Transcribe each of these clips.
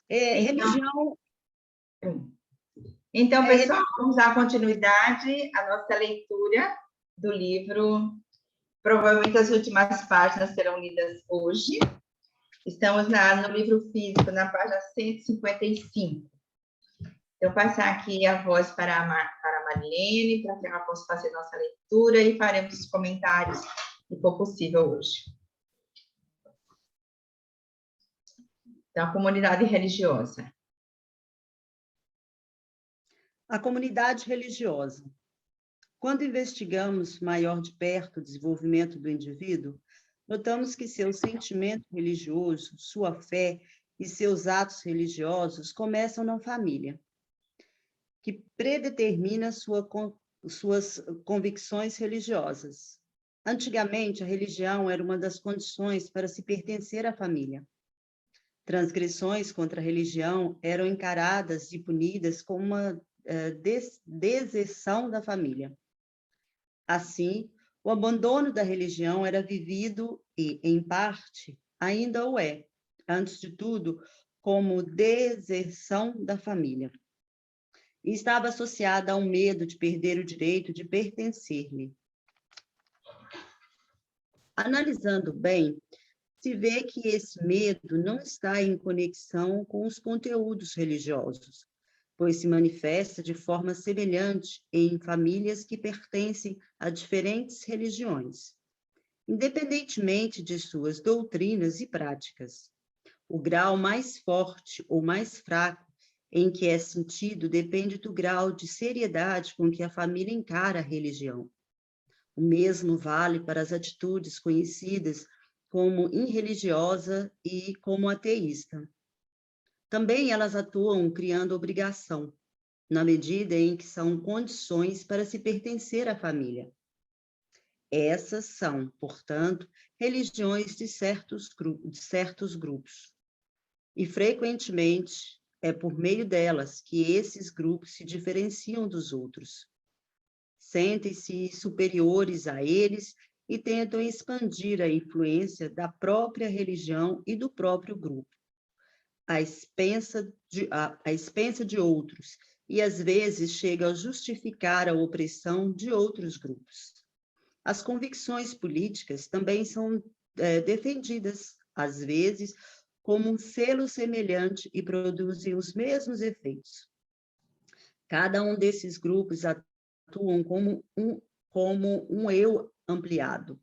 Então, Religião... Então, pessoal, vamos dar continuidade à nossa leitura do livro. Provavelmente as últimas páginas serão lidas hoje. Estamos no livro físico, na página 155. Eu passar aqui a voz para a Marilene, para que ela possa fazer nossa leitura e faremos os comentários, se for possível, hoje. Então, a comunidade religiosa. A comunidade religiosa. Quando investigamos maior de perto o desenvolvimento do indivíduo, notamos que seu sentimento religioso, sua fé e seus atos religiosos começam na família, que predetermina suas convicções religiosas. Antigamente, a religião era uma das condições para se pertencer à família. Transgressões contra a religião eram encaradas e punidas como uma deserção da família. Assim, o abandono da religião era vivido e, em parte, ainda o é, antes de tudo, como deserção da família. E estava associada ao medo de perder o direito de pertencer-lhe. Analisando bem, se vê que esse medo não está em conexão com os conteúdos religiosos, pois se manifesta de forma semelhante em famílias que pertencem a diferentes religiões, independentemente de suas doutrinas e práticas. O grau mais forte ou mais fraco em que é sentido depende do grau de seriedade com que a família encara a religião. O mesmo vale para as atitudes conhecidas como irreligiosa e como ateísta. Também elas atuam criando obrigação, na medida em que são condições para se pertencer à família. Essas são, portanto, religiões de certos grupos. E, frequentemente, é por meio delas que esses grupos se diferenciam dos outros. Sentem-se superiores a eles e tentam expandir a influência da própria religião e do próprio grupo, à expensa de outros, e às vezes chega a justificar a opressão de outros grupos. As convicções políticas também são defendidas, às vezes, como um selo semelhante e produzem os mesmos efeitos. Cada um desses grupos atuam como um eu ampliado.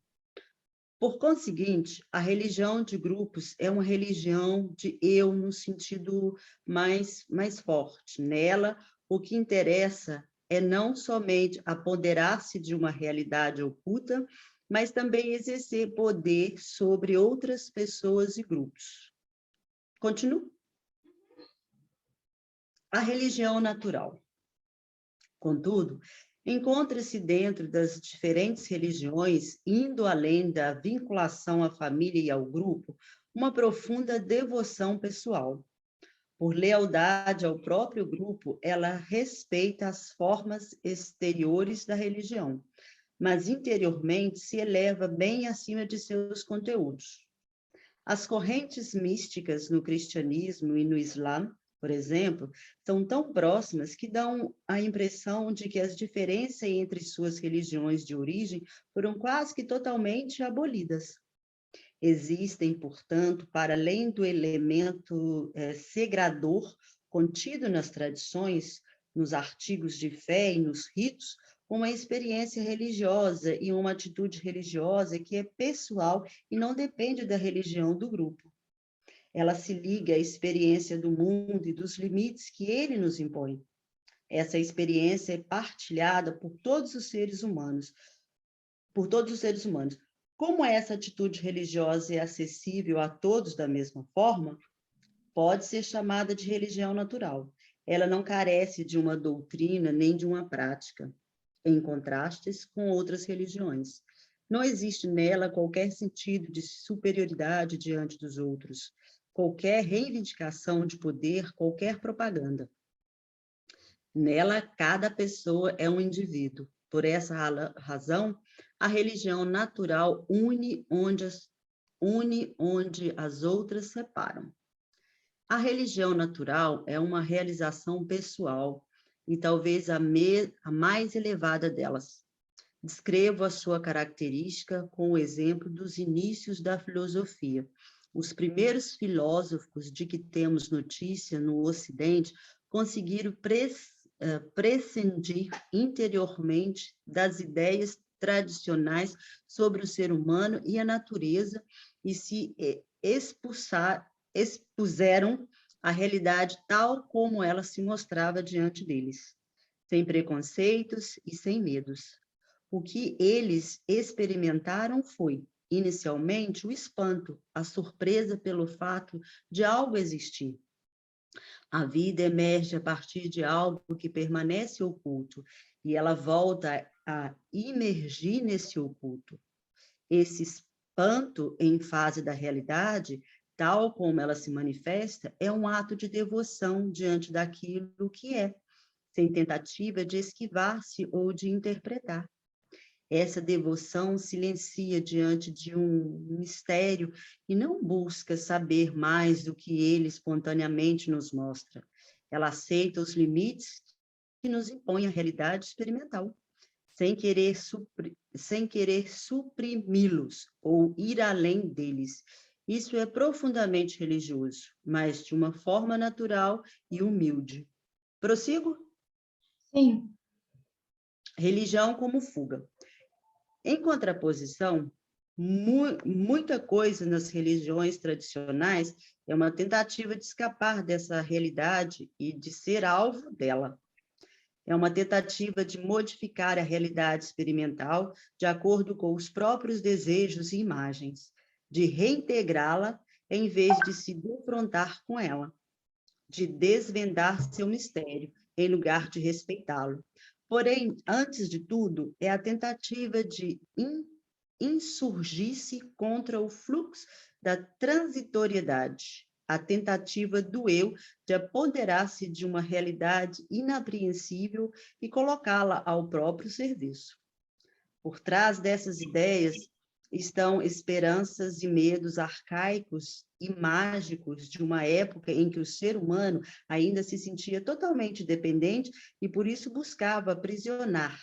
Por conseguinte, a religião de grupos é uma religião de eu no sentido mais forte. Nela, o que interessa é não somente apoderar-se de uma realidade oculta, mas também exercer poder sobre outras pessoas e grupos. Continuo. A religião natural. Contudo, encontra-se dentro das diferentes religiões, indo além da vinculação à família e ao grupo, uma profunda devoção pessoal. Por lealdade ao próprio grupo, ela respeita as formas exteriores da religião, mas interiormente se eleva bem acima de seus conteúdos. As correntes místicas no cristianismo e no Islã, por exemplo, são tão próximas que dão a impressão de que as diferenças entre suas religiões de origem foram quase que totalmente abolidas. Existem, portanto, para além do elemento segrador contido nas tradições, nos artigos de fé e nos ritos, uma experiência religiosa e uma atitude religiosa que é pessoal e não depende da religião do grupo. Ela se liga à experiência do mundo e dos limites que ele nos impõe. Essa experiência é partilhada por todos os seres humanos. Como essa atitude religiosa é acessível a todos da mesma forma, pode ser chamada de religião natural. Ela não carece de uma doutrina nem de uma prática, em contrastes com outras religiões. Não existe nela qualquer sentido de superioridade diante dos outros, qualquer reivindicação de poder, qualquer propaganda. Nela, cada pessoa é um indivíduo. Por essa razão, a religião natural une onde as outras separam. A religião natural é uma realização pessoal e talvez a mais elevada delas. Descrevo a sua característica com o exemplo dos inícios da filosofia. Os primeiros filósofos de que temos notícia no Ocidente conseguiram prescindir interiormente das ideias tradicionais sobre o ser humano e a natureza e se expuseram à realidade tal como ela se mostrava diante deles, sem preconceitos e sem medos. O que eles experimentaram foi, inicialmente, o espanto, a surpresa pelo fato de algo existir. A vida emerge a partir de algo que permanece oculto, e ela volta a imergir nesse oculto. Esse espanto em fase da realidade, tal como ela se manifesta, é um ato de devoção diante daquilo que é, sem tentativa de esquivar-se ou de interpretar. Essa devoção silencia diante de um mistério e não busca saber mais do que ele espontaneamente nos mostra. Ela aceita os limites que nos impõe a realidade experimental, sem querer suprimi-los ou ir além deles. Isso é profundamente religioso, mas de uma forma natural e humilde. Prossigo? Sim. Religião como fuga. Em contraposição, muita coisa nas religiões tradicionais é uma tentativa de escapar dessa realidade e de ser alvo dela. É uma tentativa de modificar a realidade experimental de acordo com os próprios desejos e imagens, de reintegrá-la em vez de se defrontar com ela, de desvendar seu mistério em lugar de respeitá-lo. Porém, antes de tudo, é a tentativa de insurgir-se contra o fluxo da transitoriedade, a tentativa do eu de apoderar-se de uma realidade inapreensível e colocá-la ao próprio serviço. Por trás dessas ideias estão esperanças e medos arcaicos e mágicos de uma época em que o ser humano ainda se sentia totalmente dependente e por isso buscava aprisionar,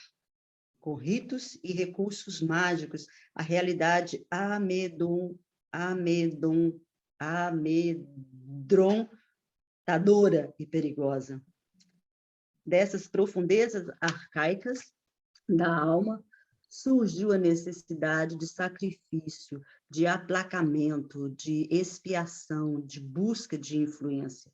com ritos e recursos mágicos, a realidade amedrontadora e perigosa. Dessas profundezas arcaicas da alma, surgiu a necessidade de sacrifício, de aplacamento, de expiação, de busca de influência.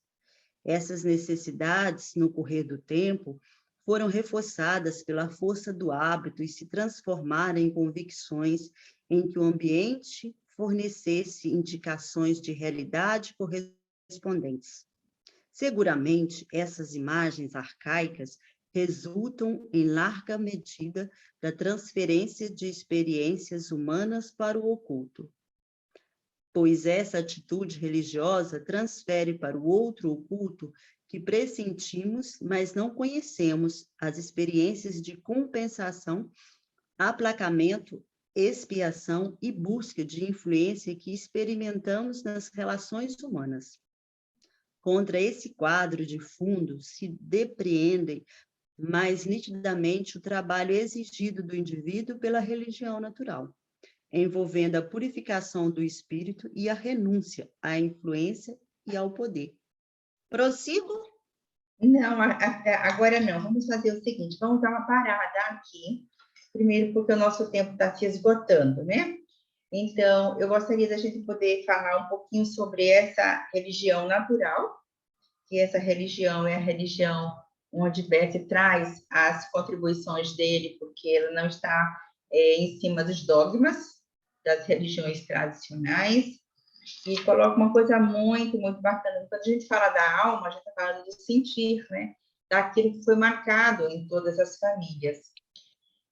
Essas necessidades, no correr do tempo, foram reforçadas pela força do hábito e se transformaram em convicções em que o ambiente fornecesse indicações de realidade correspondentes. Seguramente, essas imagens arcaicas resultam, em larga medida, da transferência de experiências humanas para o oculto, pois essa atitude religiosa transfere para o outro oculto que pressentimos, mas não conhecemos, as experiências de compensação, aplacamento, expiação e busca de influência que experimentamos nas relações humanas. Contra esse quadro de fundo se depreendem mais nitidamente o trabalho exigido do indivíduo pela religião natural, envolvendo a purificação do espírito e a renúncia à influência e ao poder. Prossigo? Não, agora não. Vamos fazer o seguinte, vamos dar uma parada aqui, primeiro porque o nosso tempo está se esgotando, né? Então, eu gostaria da gente poder falar um pouquinho sobre essa religião natural, que essa religião é a religião onde Beth traz as contribuições dele, porque ela não está em cima dos dogmas das religiões tradicionais, e coloca uma coisa muito, muito bacana. Quando a gente fala da alma, a gente está falando do sentir, né? Daquilo que foi marcado em todas as famílias.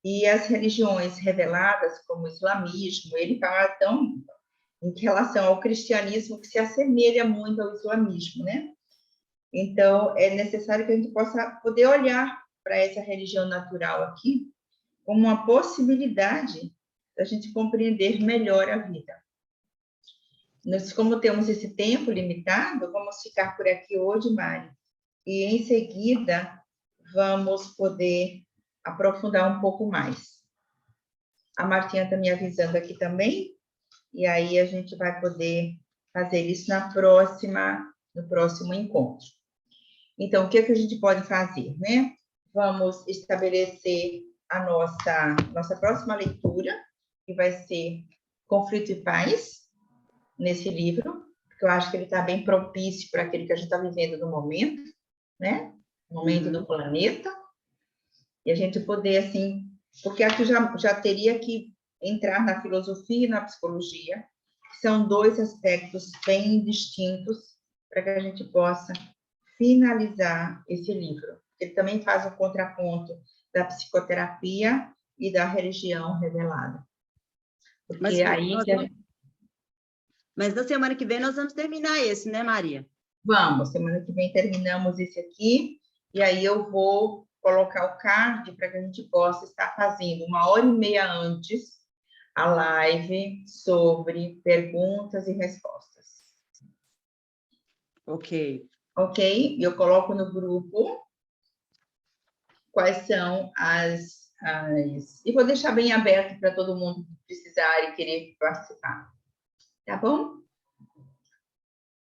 E as religiões reveladas, como o islamismo, ele fala tão em relação ao cristianismo que se assemelha muito ao islamismo, né? Então, é necessário que a gente possa poder olhar para essa religião natural aqui como uma possibilidade da gente compreender melhor a vida. Como temos esse tempo limitado, vamos ficar por aqui hoje, Mari. E, em seguida, vamos poder aprofundar um pouco mais. A Martinha está me avisando aqui também, e aí a gente vai poder fazer isso no próximo encontro. Então, o que a gente pode fazer, né? Vamos estabelecer a nossa próxima leitura, que vai ser Conflito e Paz, nesse livro, porque eu acho que ele está bem propício para aquilo que a gente está vivendo no momento, né? No momento do planeta. E a gente poder, assim, porque aqui já teria que entrar na filosofia e na psicologia, que são dois aspectos bem distintos para que a gente possa finalizar esse livro. Ele também faz um contraponto da psicoterapia e da religião revelada. Porque Mas na semana que vem nós vamos terminar esse, né, Maria? Vamos, semana que vem terminamos esse aqui, e aí eu vou colocar o card para que a gente possa estar fazendo 1h30 antes a live sobre perguntas e respostas. Ok. Ok? Eu coloco no grupo quais são as... E vou deixar bem aberto para todo mundo precisar e querer participar. Tá bom?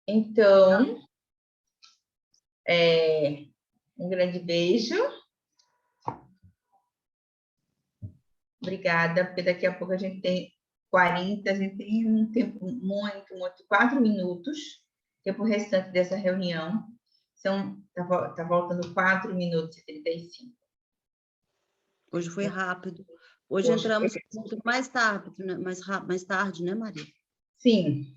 Então, um grande beijo. Obrigada, porque daqui a pouco a gente tem 40, a gente tem um tempo muito, 4 minutos, tempo restante dessa reunião. Tá voltando 4 minutos e 35. Hoje foi rápido. Hoje entramos muito mais tarde, né, Maria? Sim.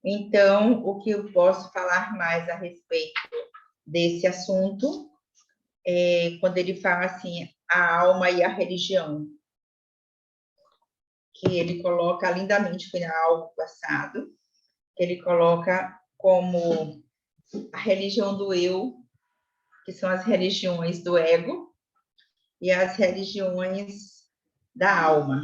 Então, o que eu posso falar mais a respeito desse assunto é quando ele fala assim, a alma e a religião, que ele coloca lindamente, foi algo passado, que ele coloca como a religião do eu, que são as religiões do ego, e as religiões da alma.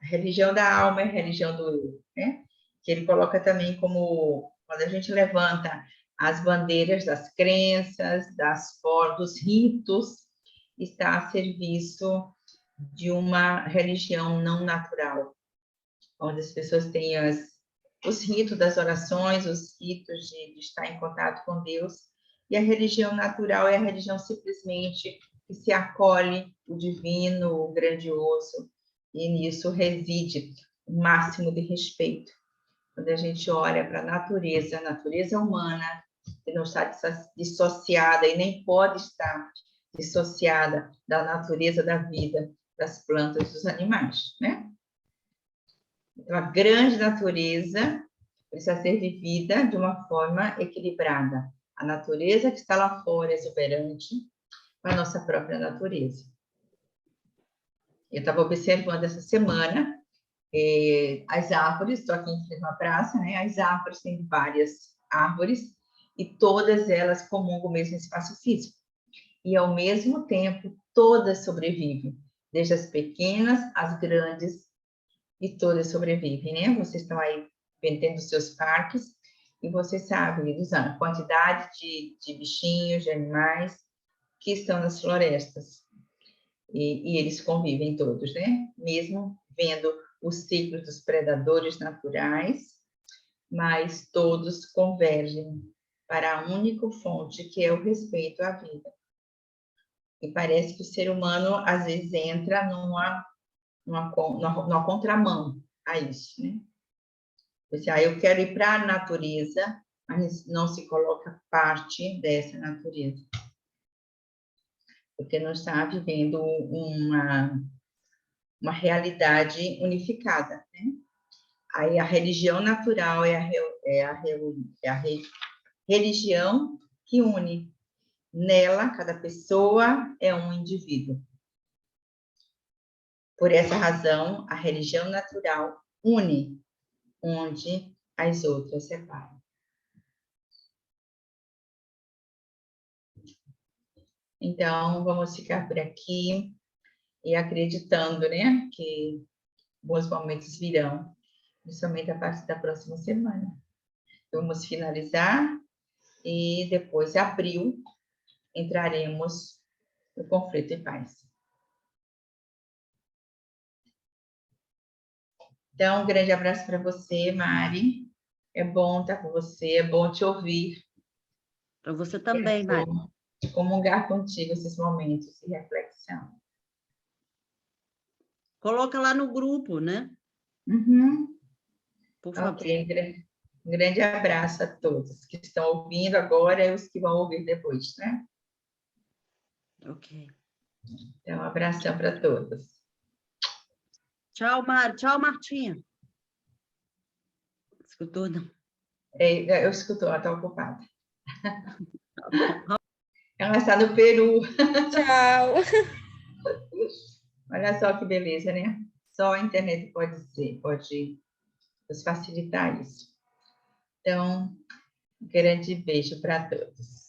A religião da alma é a religião do eu, né? Que ele coloca também como, quando a gente levanta as bandeiras das crenças, dos ritos, está a serviço de uma religião não natural, onde as pessoas têm os ritos das orações, os ritos de estar em contato com Deus, e a religião natural é a religião simplesmente que se acolhe o divino, o grandioso, e nisso reside o máximo de respeito. Quando a gente olha para a natureza humana, que não está dissociada e nem pode estar dissociada da natureza da vida, das plantas e dos animais, né? Então, a grande natureza precisa ser vivida de uma forma equilibrada. A natureza que está lá fora é exuberante com a nossa própria natureza. Eu estava observando essa semana as árvores, estou aqui em frente a uma praça, né? As árvores, têm várias árvores e todas elas comungam o mesmo espaço físico. E, ao mesmo tempo, todas sobrevivem, desde as pequenas às grandes, e todas sobrevivem, né? Vocês estão aí vendendo seus parques e vocês sabem a quantidade de bichinhos, de animais que estão nas florestas. E eles convivem todos, né? Mesmo vendo os ciclos dos predadores naturais, mas todos convergem para a única fonte, que é o respeito à vida. E parece que o ser humano, às vezes, entra numa contramão a isso, né? Eu quero ir para a natureza, mas não se coloca parte dessa natureza. Porque não está vivendo uma realidade unificada, né? Aí a religião natural é a religião que une. Nela, cada pessoa é um indivíduo. Por essa razão, a religião natural une, onde as outras separam. Então, vamos ficar por aqui e acreditando, né, que bons momentos virão. principalmente a partir da próxima semana. Vamos finalizar e depois, em abril, entraremos no conflito e paz. Então, um grande abraço para você, Mari. É bom estar com você, é bom te ouvir. Para você também, É Mari. bom de comungar contigo esses momentos de reflexão. Coloca lá no grupo, né? Uhum. Por favor. Ok, um grande abraço a todos que estão ouvindo agora e os que vão ouvir depois, né? Ok. Então, um abração para todos. Tchau, Mari. Tchau, Martinha. Escutou, não? Eu escuto, ela está ocupada. Tá bom. Ela está no Peru. Tchau. Olha só que beleza, né? Só a internet pode nos facilitar isso. Então, um grande beijo para todos.